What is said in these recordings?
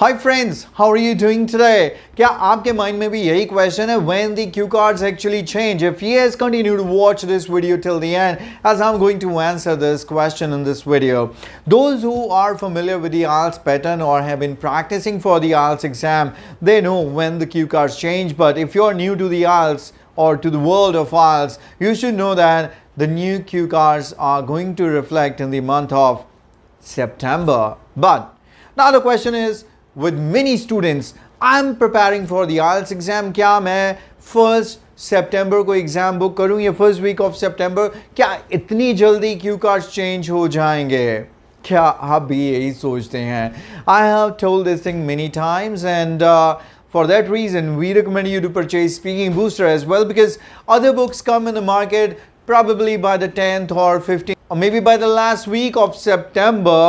Hi friends, how are you doing today? क्या आपके mind में भी यही क्वेश्चन है when the cue cards actually change? If yes, continue to watch this video till the end as I'm going to answer this question in this video. Those who are familiar with the Ielts pattern or have been practicing for the Ielts exam, they know when the cue cards change. But if you're new to the Ielts or to the world of Ielts, you should know that the new cue cards are going to reflect in the month of September. But now the question is, with many students, I'm preparing for the Ielts exam. क्या मैं 1 September को exam book करूं या first week of सितंबर? क्या इतनी जल्दी cue cards change हो जाएंगे? क्या आप भी यही सोचते हैं? I have told this thing many times, and for that reason we recommend you to purchase Speaking Booster as well, because other books come in the market probably by the 10th or 15th or maybe by the last week of September,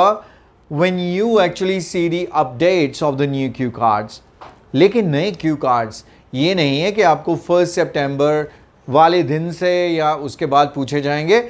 when you actually see the updates of the new cue cards. लेकिन नए cue cards ये नहीं है कि आपको 1 सितंबर वाले दिन से या उसके बाद पूछे जाएंगे.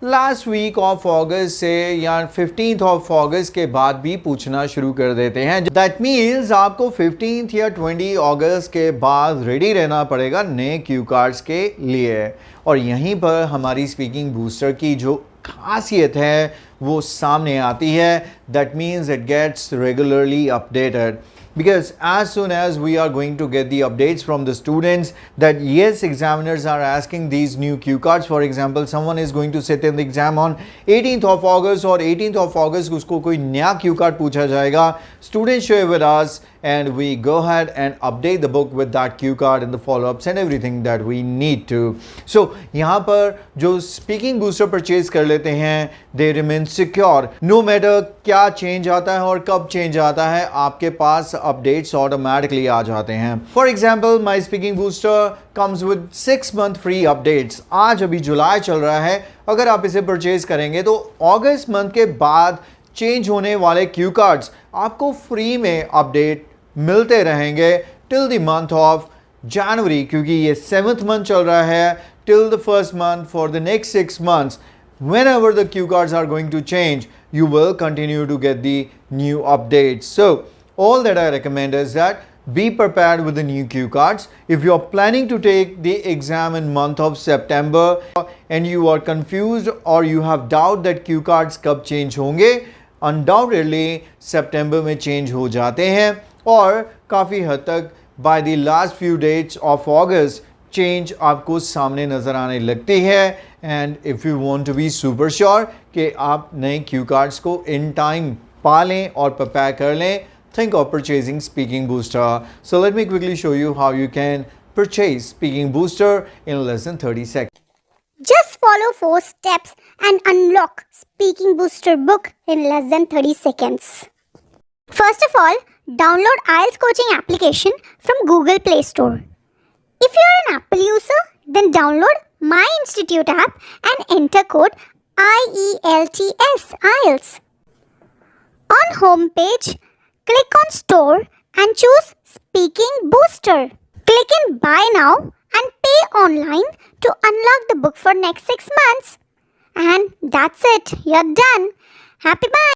लास्ट वीक ऑफ अगस्त से या 15th ऑफ अगस्त के बाद भी पूछना शुरू कर देते हैं. दैट मीन्स आपको 15th या 20 अगस्त के बाद रेडी रहना पड़ेगा नए क्यू कार्ड्स के लिए. और यहीं पर हमारी स्पीकिंग बूस्टर की जो खासियत है वो सामने आती है. That means it gets regularly updated, because as soon as we are going to get the updates from the students that yes, examiners are asking these new cue cards. For example, someone is going to sit in the exam on 18th of August और 18th of August उसको कोई नया Q card पूछा जाएगा. Students share with us and we go ahead and update the book with that cue card and the follow-ups and everything that we need to. So यहाँ पर जो speaking booster purchase कर लेते हैं, they remain secure. No matter क्या change आता है और कब change आता है, आपके पास updates automatically आ जाते हैं. For example, my speaking booster comes with 6 month free updates. आज अभी जुलाई चल रहा है. अगर आप इसे परचेज करेंगे तो अगस्त मंथ के बाद चेंज होने वाले क्यू कार्ड्स आपको फ्री में अपडेट मिलते रहेंगे till the month of January, क्योंकि ये 7th मंथ चल रहा है till the 1st month for the next 6 months. Whenever the cue cards are going to change, you will continue to get the new updates. So all that I recommend is that be prepared with the new cue cards. If you are planning to take the exam in month of September and you are confused or you have doubt that cue cards कब change होंगे, undoubtedly September में change हो जाते हैं और काफ़ी हद तक by the last few dates of August change आपको सामने नज़र आने लगती है. And if you want to be super sure कि आप नए क्यू कार्ड्स को in time पा लें और prepare कर लें, think of purchasing Speaking Booster. So let me quickly show you how you can purchase Speaking Booster in less than 30 seconds. Just follow 4 steps and unlock Speaking Booster book in less than 30 seconds. First of all, download IELTS coaching application from Google Play Store. If you are an Apple user, then download My Institute app and enter code IELTS IELTS. On home page, click on Store and choose Speaking Booster. Click in Buy Now and pay online to unlock the book for next 6 months. And that's it. You're done. Happy buying!